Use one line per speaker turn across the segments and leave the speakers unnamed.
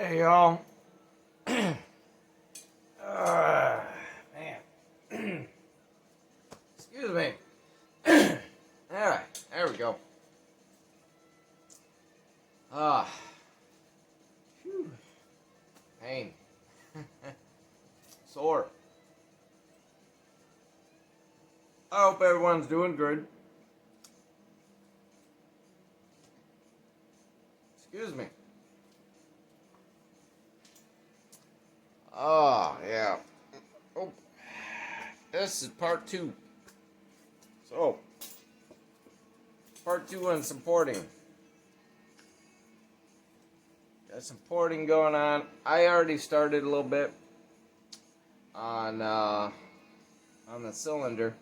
Hey y'all. Man. Excuse me. Alright, there we go. Phew. Pain. Sore. I hope everyone's doing good. Excuse me. Oh, yeah. Oh, this is part 2. So, part 2 on supporting. Got some porting going on. I already started a little bit on the cylinder.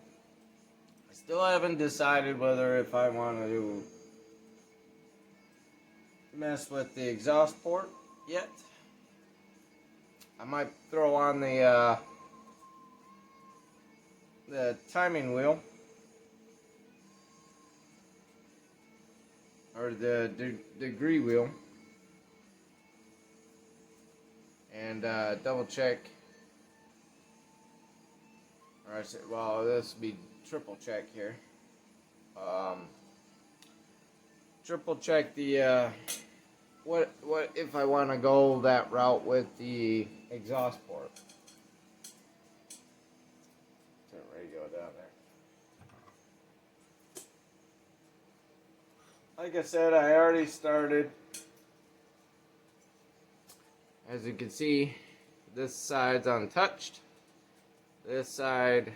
I still haven't decided whether if I want to mess with the exhaust port yet. I might throw on the timing wheel or the degree wheel and double check. Or I said, well, this would be triple check here. Triple check the what if I want to go that route with the exhaust port. Turn the radio down there. Like I said, I already started. As you can see, this side's untouched. This side,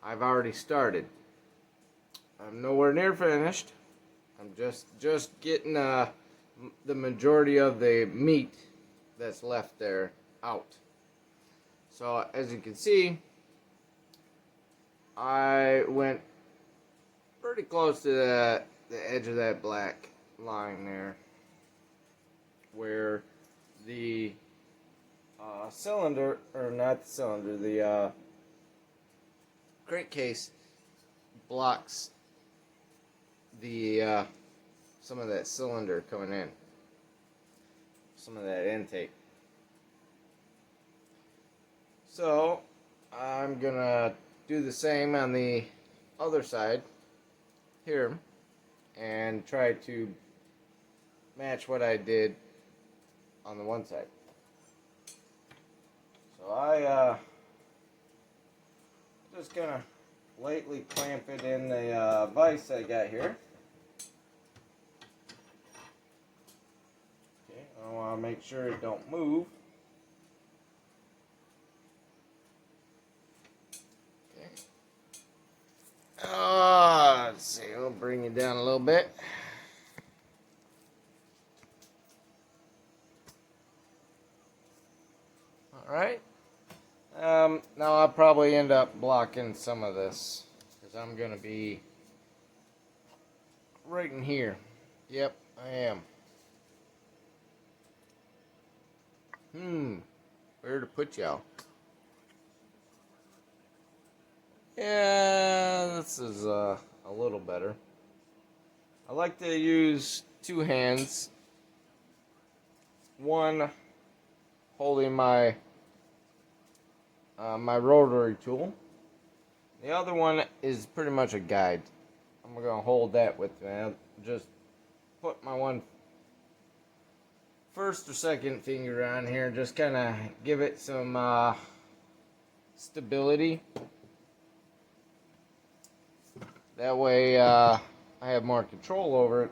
I've already started. I'm nowhere near finished. I'm just getting the majority of the meat that's left there out. So as you can see, I went pretty close to the edge of that black line there, where the cylinder, or not the cylinder, the crankcase blocks the some of that cylinder coming in, some of that intake. So I'm gonna do the same on the other side here and try to match what I did on the one side. So I just gonna lightly clamp it in the vise I got here. Okay, I want to make sure it don't move. Okay. Let's see, we'll bring it down a little bit. All right. Now I'll probably end up blocking some of this because I'm going to be right in here. Yep, I am. Where to put y'all? Yeah, this is a little better. I like to use two hands. One holding my my rotary tool. The other one is pretty much a guide. I'm gonna hold that with me. I'll just put my one first or second finger on here, just kind of give it some stability. That way I have more control over it.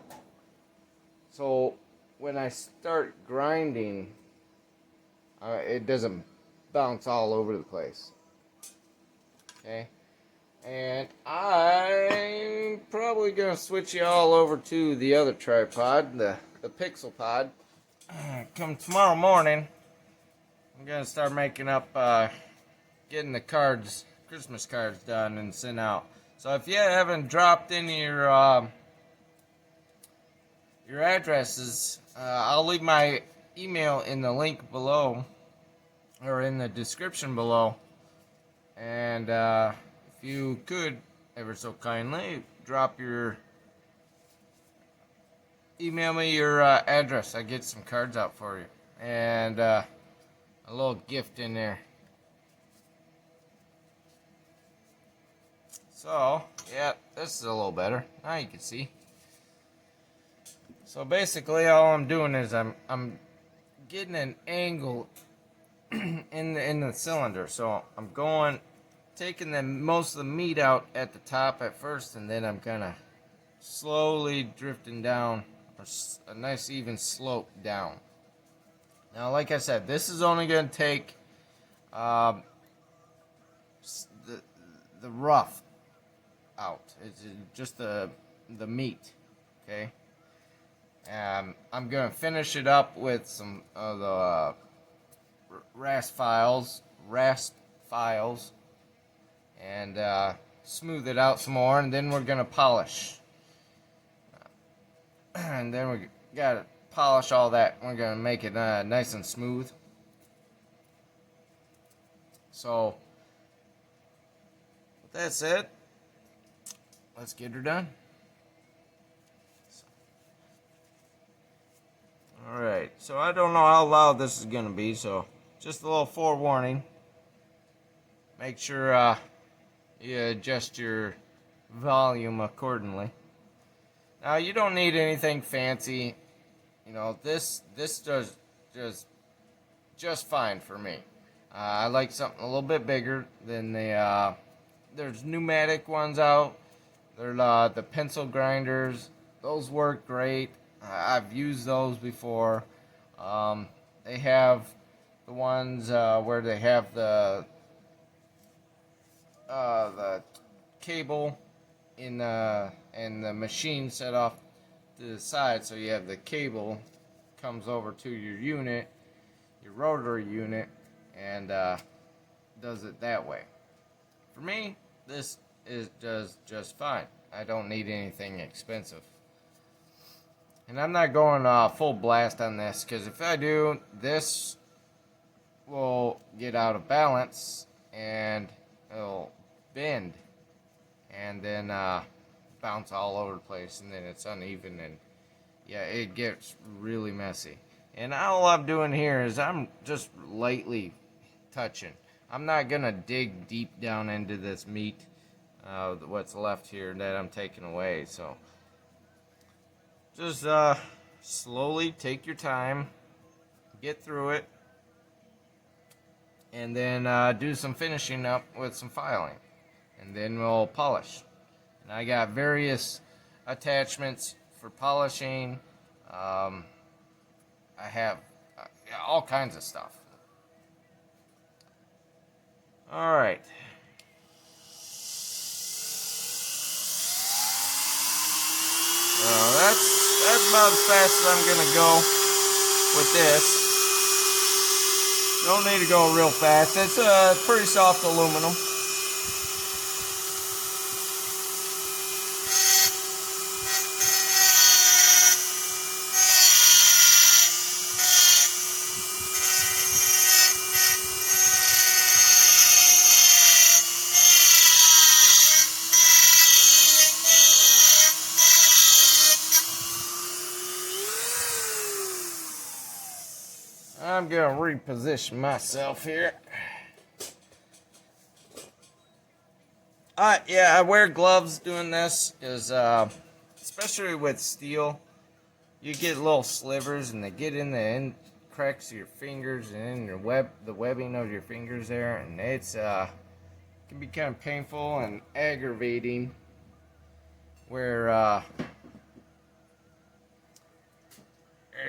So when I start grinding, it doesn't bounce all over the place. Okay, and I'm probably gonna switch you all over to the other tripod, the Pixel Pod. Come tomorrow morning, I'm gonna start making up, getting the cards, Christmas cards done and sent out. So if you haven't dropped in your addresses, I'll leave my email in the link below, or in the description below. And if you could, ever so kindly, email me your address. I get some cards out for you. and a little gift in there. So, yeah, this is a little better. Now you can see. So basically, all I'm doing is I'm getting an angle in the cylinder. So I'm taking most of the meat out at the top at first, and then I'm kind of slowly drifting down, a nice even slope down. Now, like I said, this is only going to take the the rough out. It's just the meat. Okay. I'm gonna finish it up with some of the rasp files, and smooth it out some more, and then we're gonna polish. And then we gotta polish all that. We're gonna make it nice and smooth. So, with that said, let's get her done. Alright, so I don't know how loud this is going to be, so just a little forewarning. Make sure you adjust your volume accordingly. Now, you don't need anything fancy. You know, this does just fine for me. I like something a little bit bigger than there's pneumatic ones out. They're the pencil grinders. Those work great. I've used those before. They have the ones where they have the cable and the machine set off to the side, so you have the cable comes over to your unit, your rotary unit, and does it that way. For me, this does just fine. I don't need anything expensive. And I'm not going full blast on this, because if I do, this will get out of balance and it'll bend and then bounce all over the place, and then it's uneven, and yeah, it gets really messy. And all I'm doing here is I'm just lightly touching. I'm not gonna dig deep down into this meat, what's left here that I'm taking away. So just slowly take your time, get through it, and then do some finishing up with some filing, and then we'll polish. And I got various attachments for polishing. I have all kinds of stuff. All right. That's about as fast as I'm gonna go with this. Don't need to go real fast. It's pretty soft aluminum. I'm gonna reposition myself here. Yeah, I wear gloves doing this because, especially with steel, you get little slivers and they get in the end cracks of your fingers and in the webbing of your fingers there, and it's can be kind of painful and aggravating. Where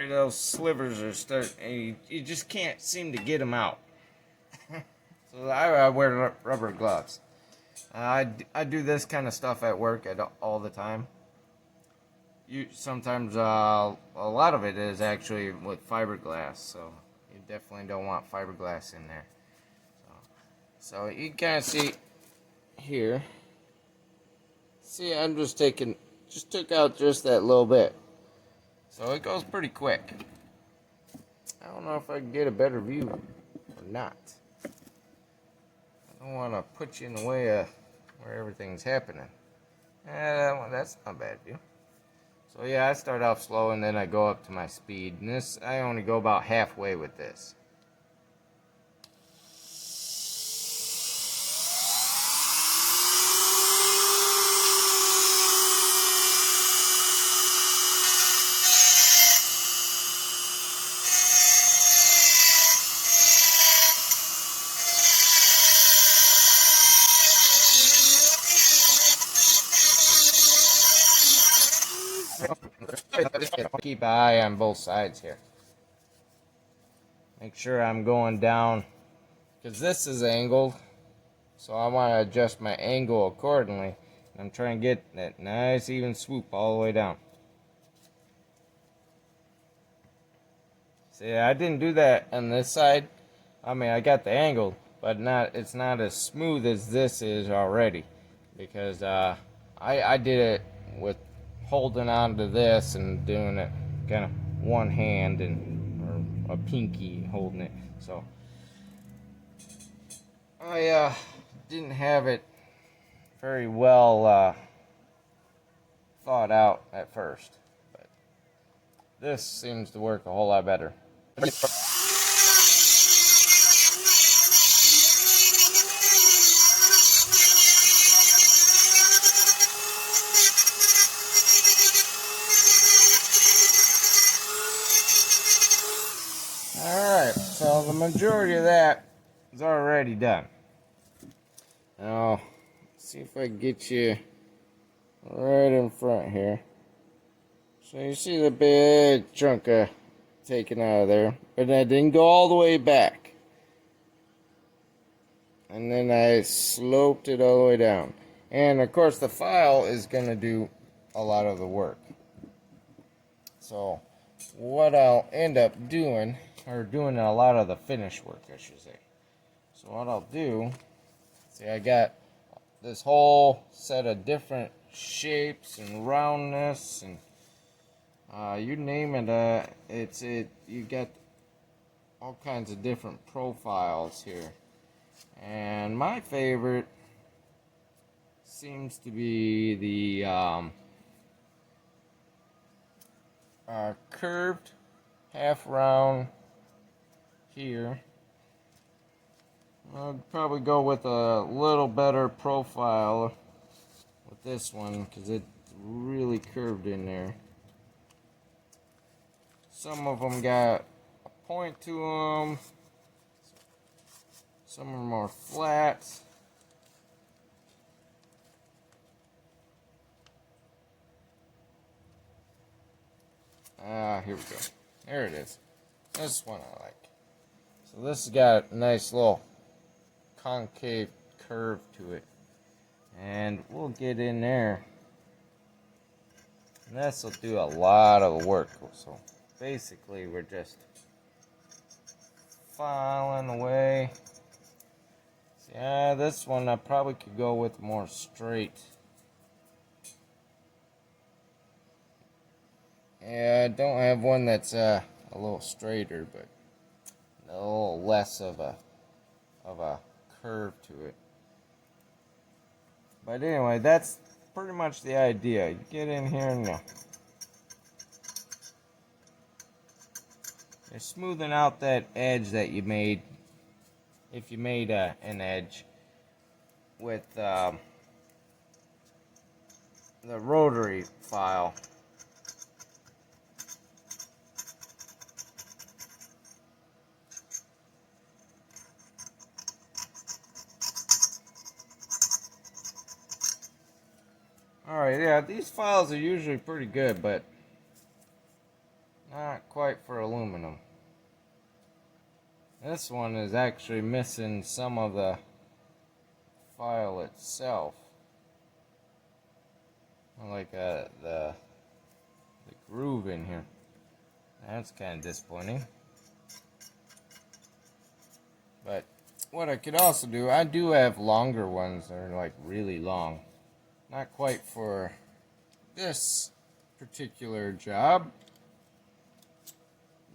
those slivers are starting, you just can't seem to get them out. So I wear rubber gloves. I do this kind of stuff at work all the time. Sometimes a lot of it is actually with fiberglass, so you definitely don't want fiberglass in there. So you can kind of see here. See, I'm just took out just that little bit. So it goes pretty quick. I don't know if I can get a better view or not. I don't want to put you in the way of where everything's happening. Well, that's not a bad view. So yeah, I start off slow and then I go up to my speed. And this, I only go about halfway with this. Keep an eye on both sides here. Make sure I'm going down, because this is angled, so I want to adjust my angle accordingly. And I'm trying to get that nice even swoop all the way down. See, I didn't do that on this side. I mean, I got the angle, but it's not as smooth as this is already, because I did it with holding on to this and doing it kind of one hand or a pinky holding it. So I didn't have it very well thought out at first, but this seems to work a whole lot better. Alright, so the majority of that is already done. Now, let's see if I can get you right in front here. So you see the big chunk taken out of there, but I didn't go all the way back. And then I sloped it all the way down. And of course the file is going to do a lot of the work. So what I'll end up doing, or doing a lot of the finish work I should say. So what I'll do, see, I got this whole set of different shapes and roundness and you name it, you got all kinds of different profiles here. And my favorite seems to be the curved half round here. I'll probably go with a little better profile with this one because it's really curved in there. Some of them got a point to them. Some are more flat. Here we go. There it is. This one I like. So this has got a nice little concave curve to it. And we'll get in there. And this will do a lot of the work. So basically we're just filing away. Yeah, this one I probably could go with more straight. Yeah, I don't have one that's a little straighter, but a little less of a curve to it. But anyway, that's pretty much the idea. You get in here and you're smoothing out that edge that you made. If you made an edge with the rotary file. Alright, yeah, these files are usually pretty good, but not quite for aluminum. This one is actually missing some of the file itself. Like the groove in here. That's kind of disappointing. But what I could also do, I do have longer ones that are like really long. Not quite for this particular job.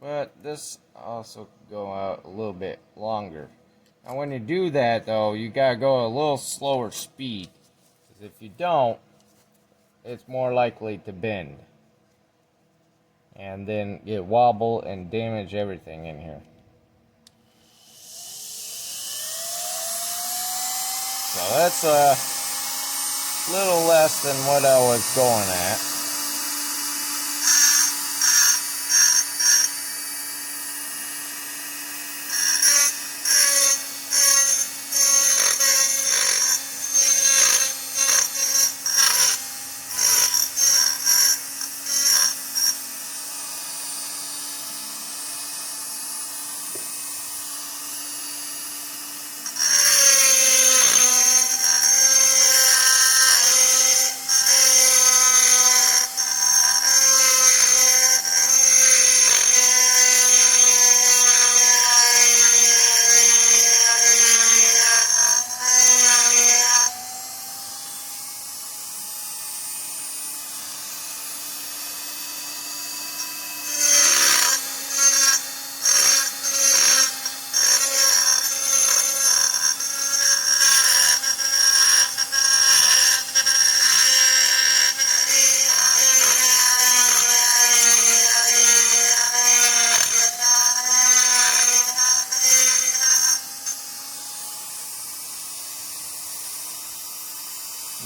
But this also could go out a little bit longer. Now when you do that though, you gotta go a little slower speed. Because if you don't, it's more likely to bend. and then get wobble and damage everything in here. So that's a little less than what I was going at.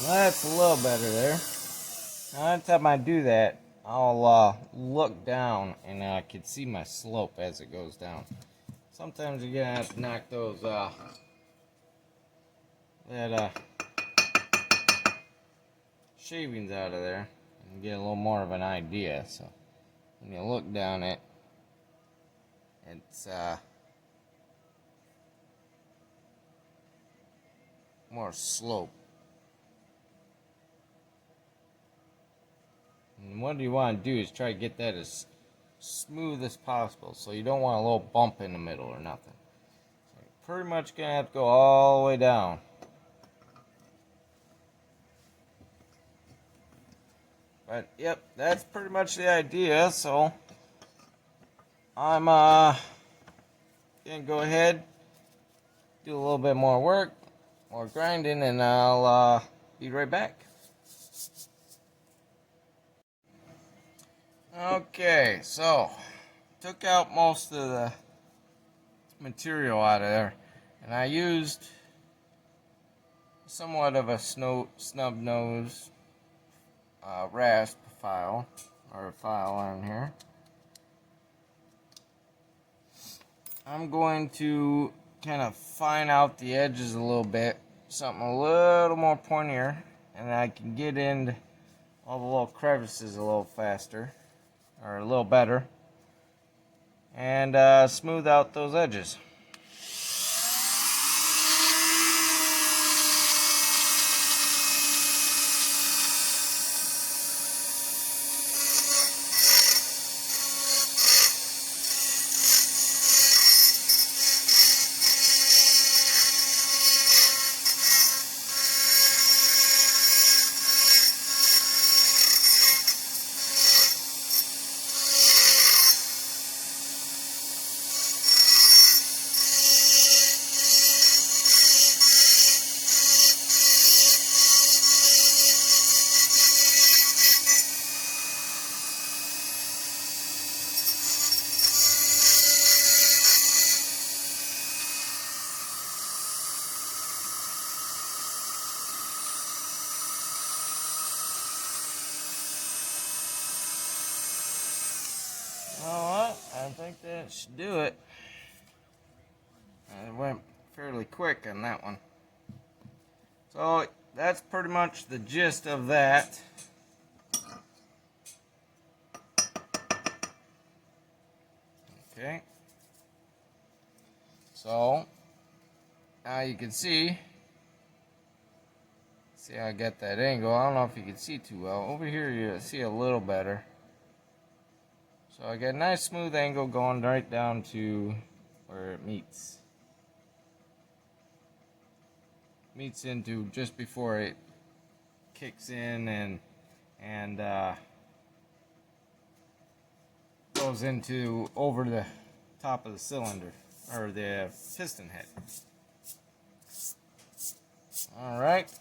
That's a little better there. Now, anytime I do that, I'll look down and I can see my slope as it goes down. Sometimes you're gonna have to knock those shavings out of there and get a little more of an idea. So when you look down it, it's more slope. And what you want to do is try to get that as smooth as possible, so you don't want a little bump in the middle or nothing. So you're pretty much gonna have to go all the way down. But yep, that's pretty much the idea. So I'm gonna go ahead, do a little bit more work, more grinding, and I'll be right back. Okay, so took out most of the material out of there, and I used somewhat of a snub nose rasp file, or a file on here. I'm going to kind of fine out the edges a little bit, something a little more pointier, and I can get into all the little crevices a little faster, or a little better, and smooth out those edges. Alright, I think that should do it. It went fairly quick on that one. So that's pretty much the gist of that. Okay. So now you can see how I got that angle. I don't know if you can see too well. Over here you see a little better. So I got a nice smooth angle going right down to where it meets into just before it kicks in and goes into over the top of the cylinder, or the piston head. Alright,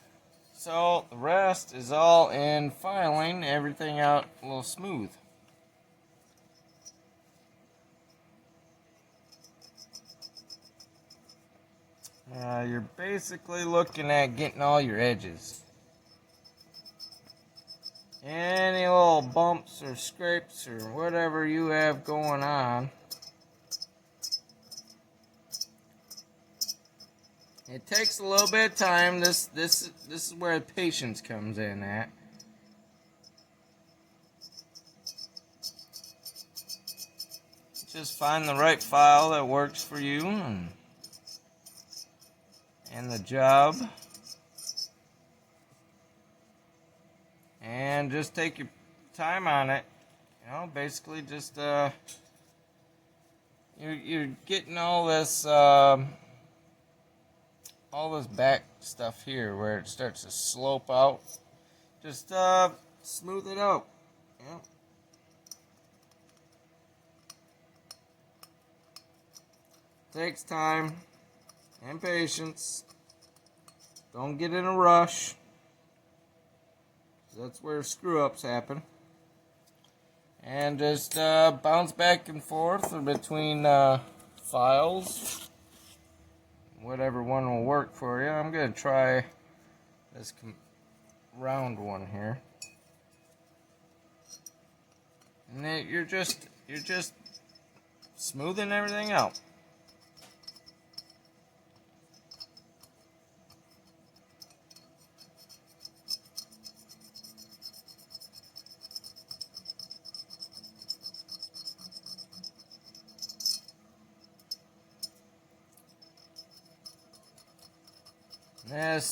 so the rest is all in filing everything out a little smooth. You're basically looking at getting all your edges. Any little bumps or scrapes or whatever you have going on. It takes a little bit of time. This is where patience comes in at. Just find the right file that works for you and the job. And just take your time on it. You know, basically just you're getting all this back stuff here where it starts to slope out. Just smooth it out. Yeah. Takes time and patience. Don't get in a rush. That's where screw-ups happen. And just bounce back and forth or between files. Whatever one will work for you. I'm going to try this round one here. And then you're just smoothing everything out.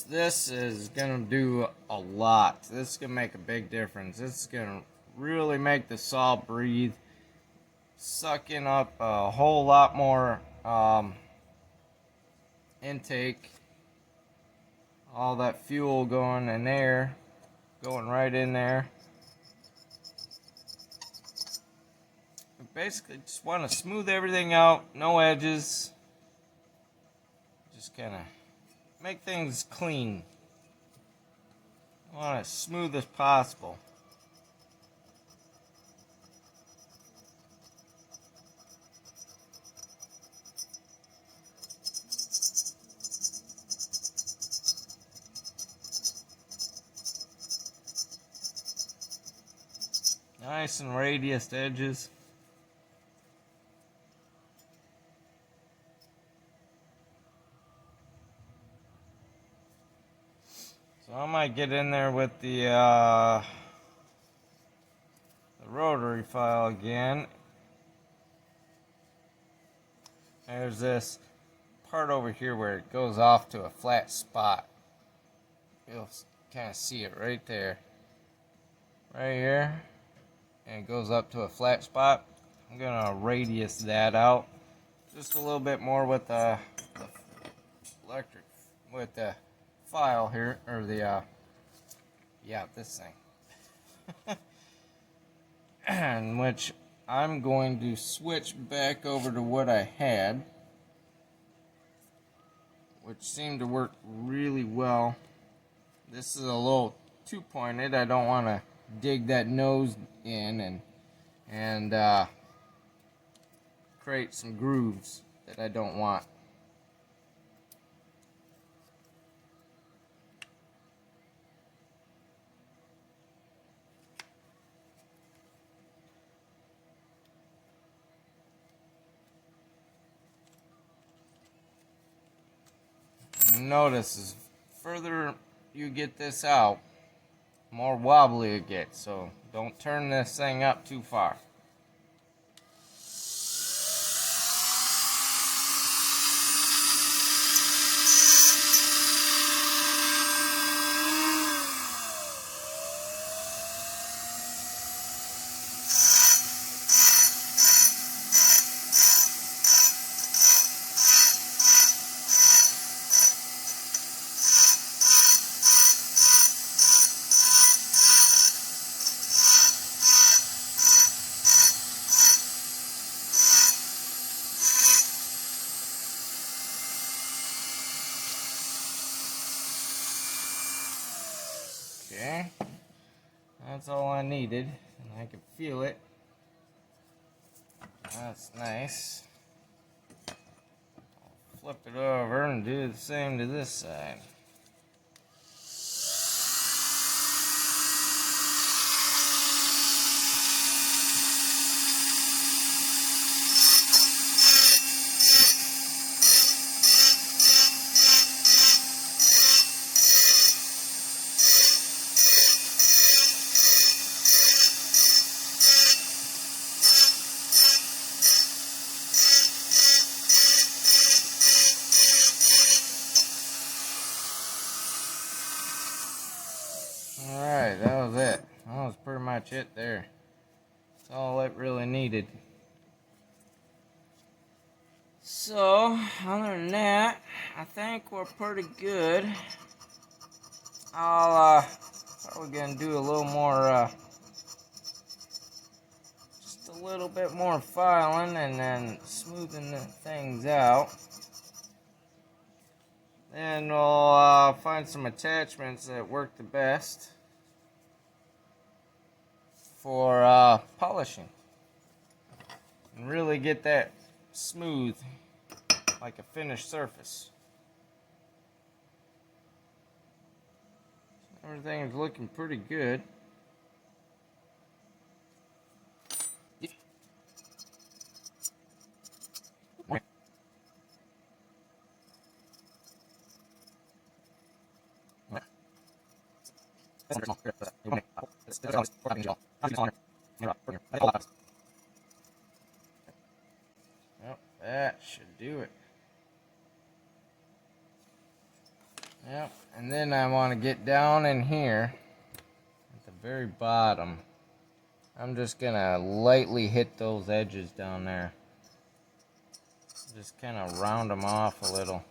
This is gonna do a lot. This is gonna make a big difference. This is gonna really make the saw breathe, sucking up a whole lot more intake. All that fuel going in there, going right in there. Basically, just want to smooth everything out, no edges. Just kind of make things clean. I want it as smooth as possible. Nice and radiused edges. So I might get in there with the rotary file again. There's this part over here where it goes off to a flat spot. You'll kind of see it right there. Right here. And it goes up to a flat spot. I'm going to radius that out just a little bit more with the electric, with the file here, or the, this thing. And which I'm going to switch back over to what I had, which seemed to work really well. This is a little too pointed. I don't want to dig that nose in and create some grooves that I don't want. Notice as further you get this out, more wobbly it gets, so don't turn this thing up too far. Okay, that's all I needed, and I can feel it. That's nice. I'll flip it over and do the same to this side. Alright, that was it. That was pretty much it there. That's all it really needed. So, other than that, I think we're pretty good. I'll probably gonna do a little more, just a little bit more filing and then smoothing the things out. Then we'll find some attachments that work the best for polishing and really get that smooth like a finished surface. Everything is looking pretty good. Yep, that should do it. Yep, and then I want to get down in here at the very bottom. I'm just gonna lightly hit those edges down there. Just kind of round them off a little.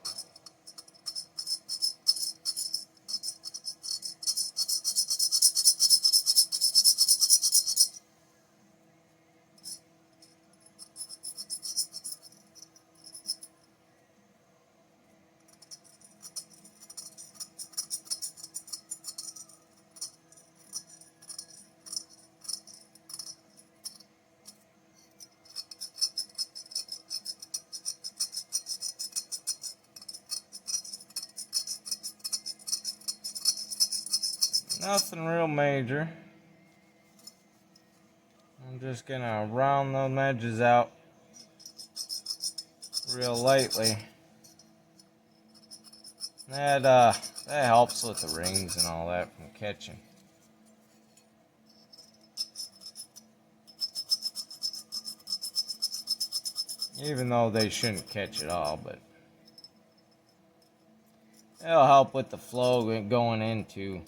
Nothing real major. I'm just gonna round those edges out real lightly. That helps with the rings and all that from catching. Even though they shouldn't catch at all, but it'll help with the flow going into.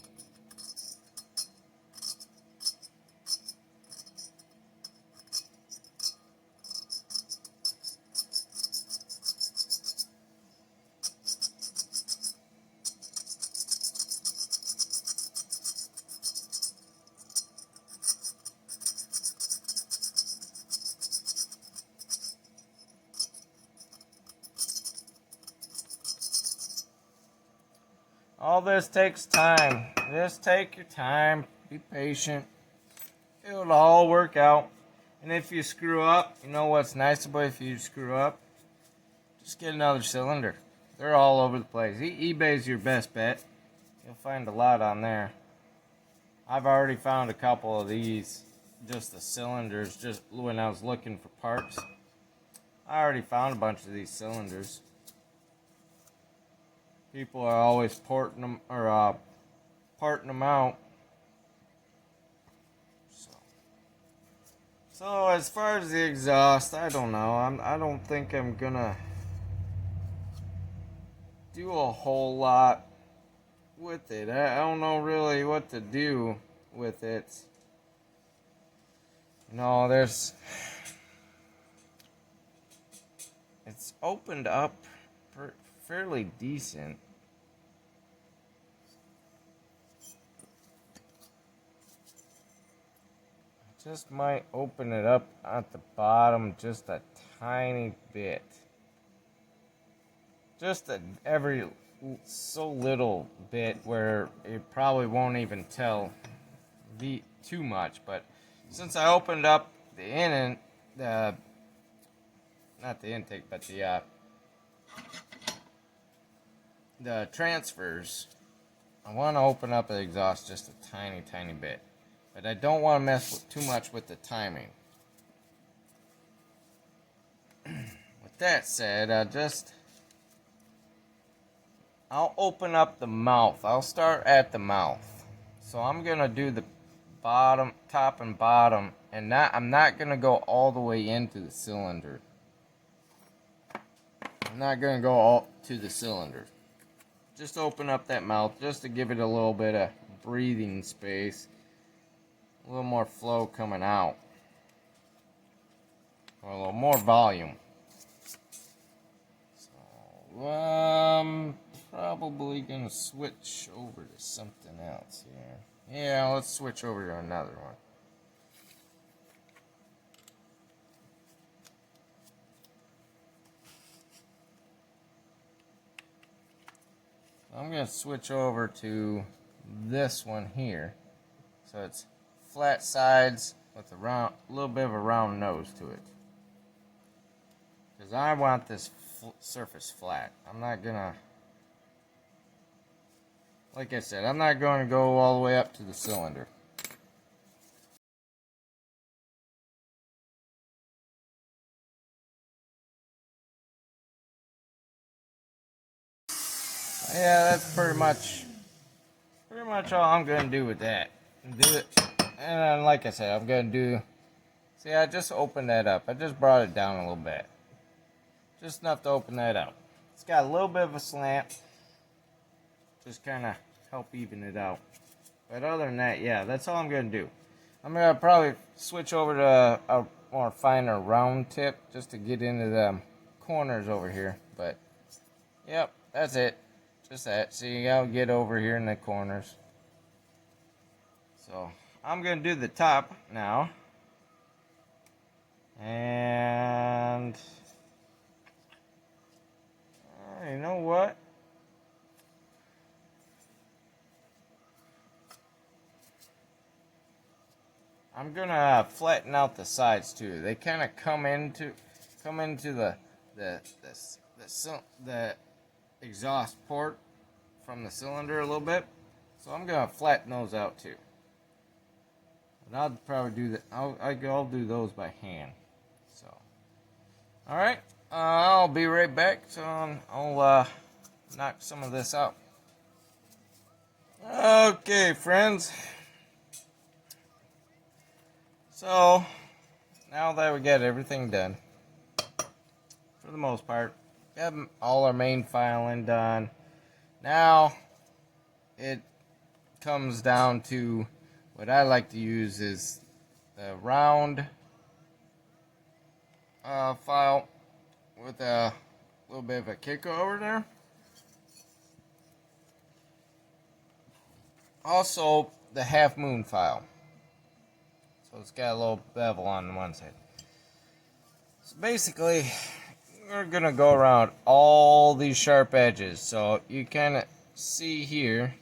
All this takes time. Just take your time. Be patient. It'll all work out. And if you screw up, you know what's nice about if you screw up? Just get another cylinder. They're all over the place. eBay's your best bet. You'll find a lot on there. I've already found a couple of these. Just the cylinders. Just when I was looking for parts. I already found a bunch of these cylinders. People are always porting them or parting them out. So as far as the exhaust, I don't know. I don't think I'm gonna do a whole lot with it. I don't know really what to do with it. No, it's opened up fairly decent. Just might open it up at the bottom just a tiny bit. Just every so little bit where it probably won't even tell too much. But since I opened up the not the intake, but the the transfers, I want to open up the exhaust just a tiny bit. But I don't want to mess too much with the timing. With that said, I'll open up the mouth. I'll start at the mouth. So I'm going to do the bottom, top and bottom, and I'm not going to go all the way into the cylinder. I'm not going to go all to the cylinder. Just open up that mouth just to give it a little bit of breathing space. A little more flow coming out. Or a little more volume. So, I'm probably going to switch over to something else here. Yeah, let's switch over to another one. I'm going to switch over to this one here. So it's flat sides with a little bit of a round nose to it. Because I want this surface flat. I'm not going to, like I said, I'm not going to go all the way up to the cylinder. Yeah, that's pretty much all I'm going to do with that. Do it. And then, like I said, I'm going to do, see, I just opened that up. I just brought it down a little bit. Just enough to open that up. It's got a little bit of a slant. Just kind of help even it out. But other than that, yeah, that's all I'm going to do. I'm going to probably switch over to a more finer round tip just to get into the corners over here. But, yep, that's it. Just that. See, I'll get over here in the corners. So, I'm going to do the top now. And you know what? I'm gonna flatten out the sides too. They kind of come into the exhaust port from the cylinder a little bit. So I'm gonna flatten those out too. But I'll probably do that. I'll do those by hand. So, all right. I'll be right back. So I'll knock some of this out. Okay, friends. So, now that we got everything done, for the most part, got all our main filing done. Now, it comes down to what I like to use is the round file with a little bit of a kicker over there. Also, the half moon file. So it's got a little bevel on one side. So basically, we're going to go around all these sharp edges. So you kind of see here,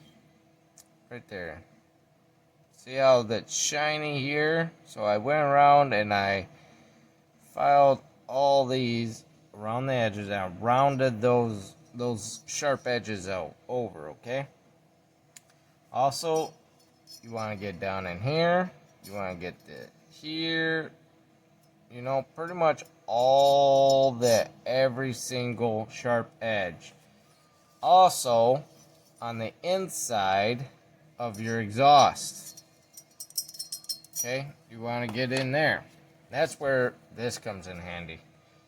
right there. See how that's shiny here? So I went around and I filed all these around the edges and I rounded those sharp edges out over, okay? Also, you want to get down in here. You want to get here, you know, pretty much every single sharp edge. Also, on the inside of your exhaust, okay, you want to get in there. That's where this comes in handy.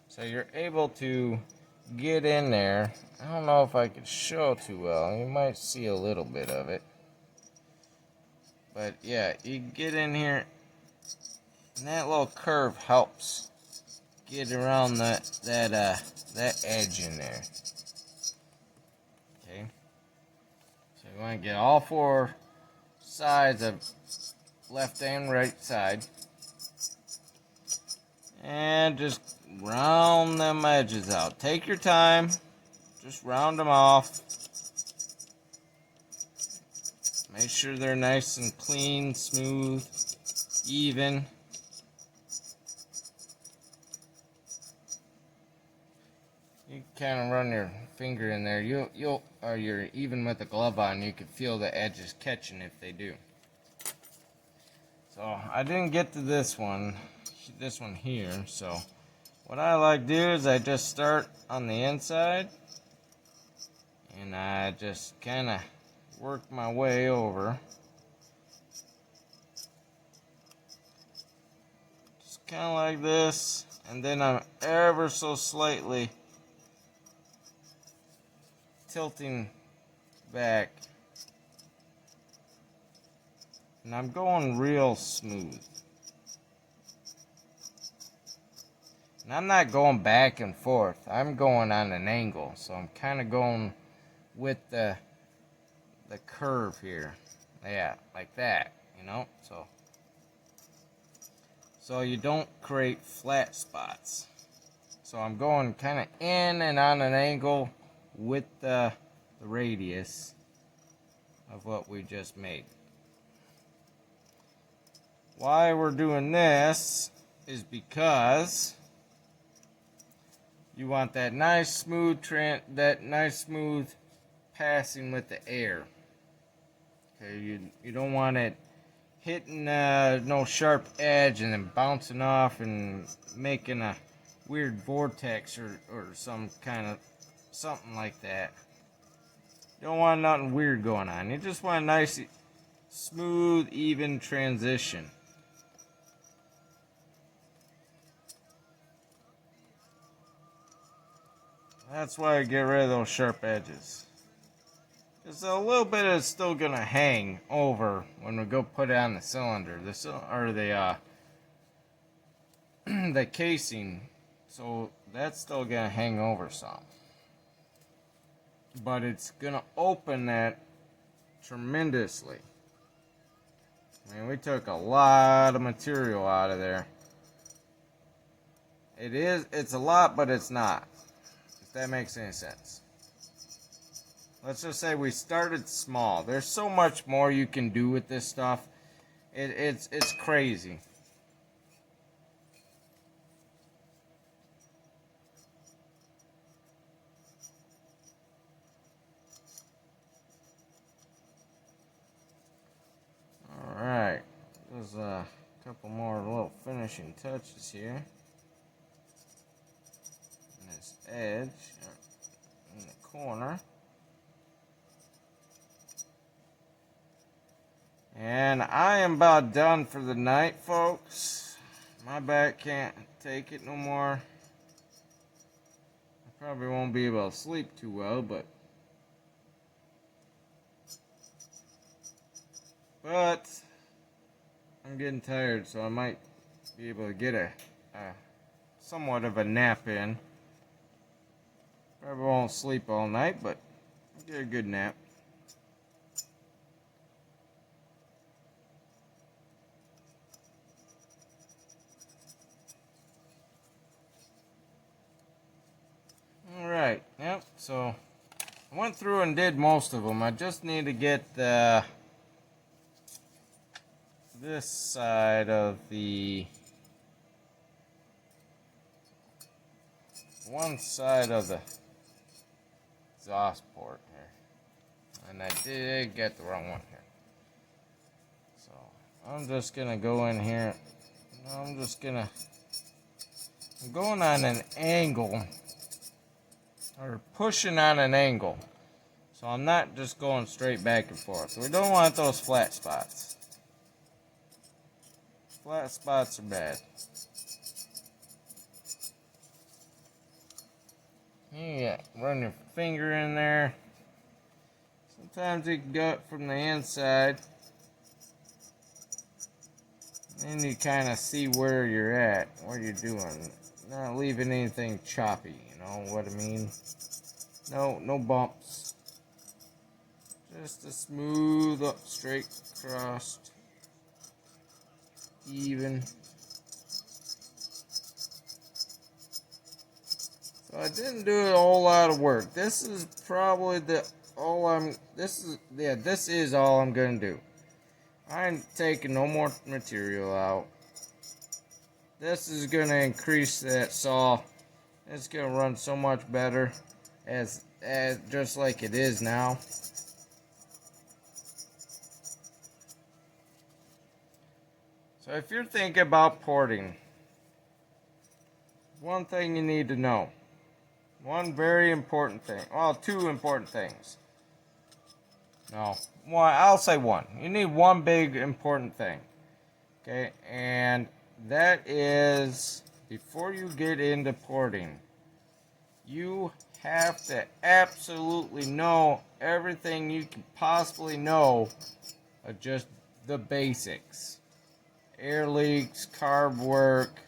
So you're able to get in there. I don't know if I could show too well. You might see a little bit of it. But yeah, you get in here, and that little curve helps get around that edge in there. Okay, so you want to get all four sides of left and right side, and just round them edges out. Take your time, just round them off. Make sure they're nice and clean, smooth, even. you kind of run your finger in there. Or you're even with the glove on, you can feel the edges catching if they do. So I didn't get to this one here. So what I like to do is I just start on the inside, and I just kind of work my way over. Just kind of like this, and then I'm ever so slightly tilting back. And I'm going real smooth. And I'm not going back and forth. I'm going on an angle. So I'm kind of going with the curve here. Yeah, like that, you know? So you don't create flat spots. So I'm going kind of in and on an angle with the radius of what we just made. Why we're doing this is because you want that nice smooth passing with the air. Okay, you don't want it hitting no sharp edge and then bouncing off and making a weird vortex or something like that. You don't want nothing weird going on. You just want a nice, smooth, even transition. That's why I get rid of those sharp edges. Because a little bit is still going to hang over when we go put it on the cylinder. The casing. So that's still going to hang over some. But it's going to open that tremendously. I mean, we took a lot of material out of there. It's a lot, but it's not. If that makes any sense. Let's just say we started small. There's so much more you can do with this stuff. It's crazy. Alright. There's a couple more little finishing touches here. And this edge in the corner. And I am about done for the night, folks. My back can't take it no more. I probably won't be able to sleep too well, but I'm getting tired, so I might be able to get a somewhat of a nap in. Probably won't sleep all night, but I'll get a good nap. Alright, yep, so I went through and did most of them. I just need to get this side of the one side of the exhaust port here. And I did get the wrong one here. So I'm just gonna go in here. I'm going on an angle. Or pushing on an angle. So I'm not just going straight back and forth. We don't want those flat spots. Flat spots are bad. Yeah, run your finger in there. Sometimes you can go it from the inside. Then you kind of see where you're at, what you're doing. Not leaving anything choppy, you know what I mean? No bumps. Just a smooth up, straight across. Even. So I didn't do a whole lot of work. This is probably this is all I'm gonna do. I ain't taking no more material out. This is gonna increase that saw. it's gonna run so much better as just like it is now. So if you're thinking about porting, one thing you need to know. One very important thing. Well, two important things. No, one. I'll say one. You need one big important thing. Okay, and that is before you get into porting, you have to absolutely know everything you can possibly know of just the basics. Air leaks, carb work,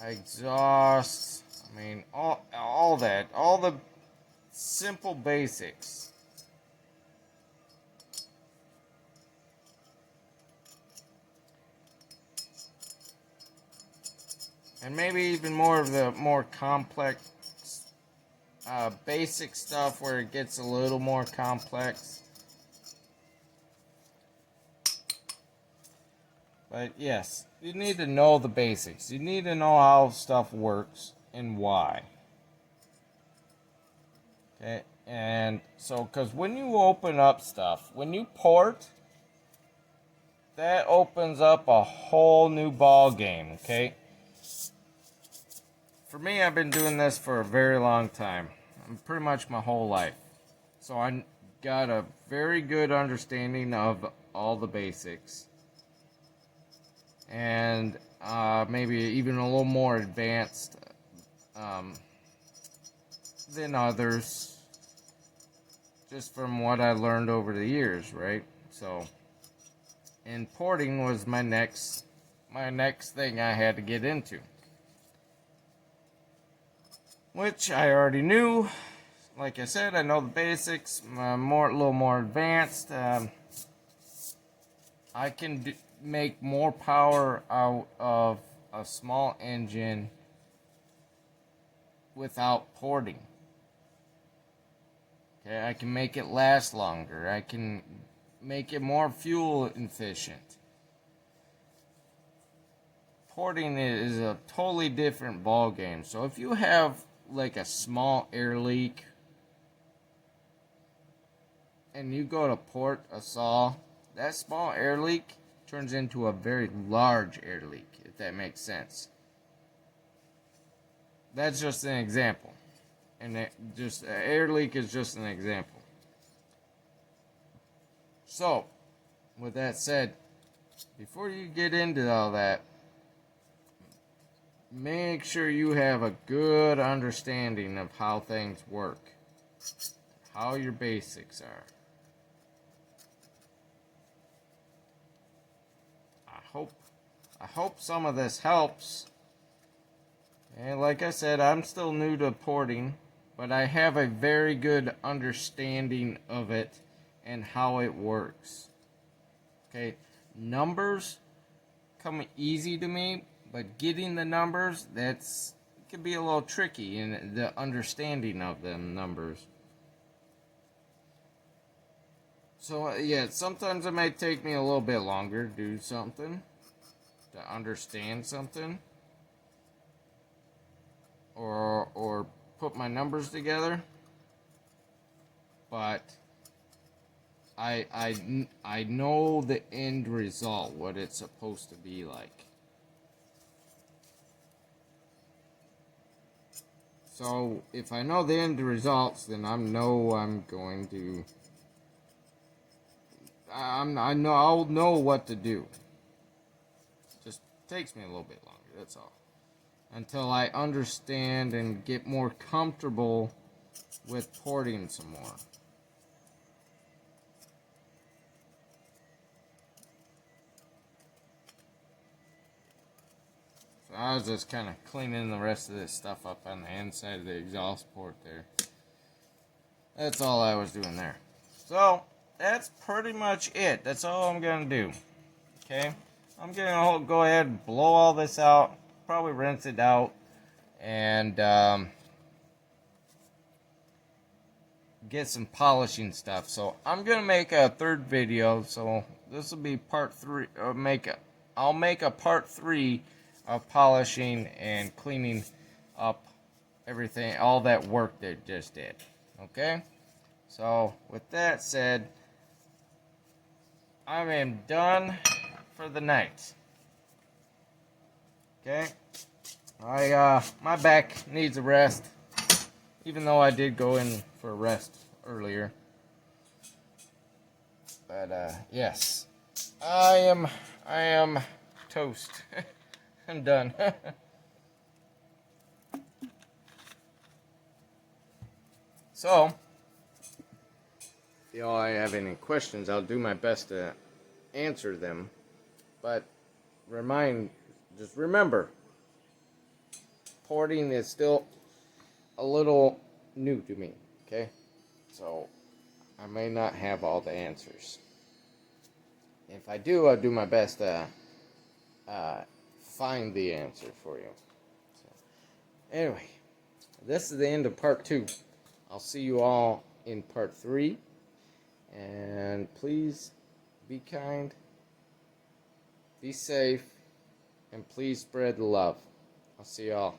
exhaust, I mean, all that, all the simple basics. And maybe even more of the more complex, basic stuff where it gets a little more complex. But yes, you need to know the basics. You need to know how stuff works and why. Okay, and so, because when you open up stuff, when you port, that opens up a whole new ball game, okay? For me, I've been doing this for a very long time. Pretty much my whole life. So I got a very good understanding of all the basics. And maybe even a little more advanced than others. Just from what I learned over the years, right? So, and porting was my next thing I had to get into. Which I already knew. Like I said, I know the basics. A little more advanced. I can make more power out of a small engine without porting. Okay, I can make it last longer. I can make it more fuel efficient. Porting is a totally different ball game. So if you have like a small air leak and you go to port a saw, that small air leak turns into a very large air leak, if that makes sense. That's just an example. And air leak is just an example. So, with that said, before you get into all that, make sure you have a good understanding of how things work, how your basics are. I hope some of this helps. And like I said, I'm still new to porting, but I have a very good understanding of it and how it works. Okay, numbers come easy to me, but getting the numbers, it can be a little tricky in the understanding of them numbers. So yeah, sometimes it might take me a little bit longer to do something, to understand something, or put my numbers together. But I know the end result, what it's supposed to be like. So if I know the end results, then I know I'm going to. I'll know what to do. Just takes me a little bit longer. That's all. Until I understand and get more comfortable with porting some more. So I was just kind of cleaning the rest of this stuff up on the inside of the exhaust port there. That's all I was doing there. So that's pretty much it. That's all I'm going to do. Okay? I'm going to go ahead and blow all this out. Probably rinse it out. And get some polishing stuff. So I'm going to make a third video. So this will be part 3. I'll make a part 3 of polishing and cleaning up everything, all that work they just did. Okay? So, with that said, I am done for the night. Okay? My back needs a rest, even though I did go in for a rest earlier. But, yes. I am toast. I'm done. So, if y'all have any questions, I'll do my best to answer them. But just remember, porting is still a little new to me. Okay, so I may not have all the answers. If I do, I'll do my best to find the answer for you. So, anyway, this is the end of part 2. I'll see you all in part 3. And please be kind, be safe, and please spread the love. I'll see y'all.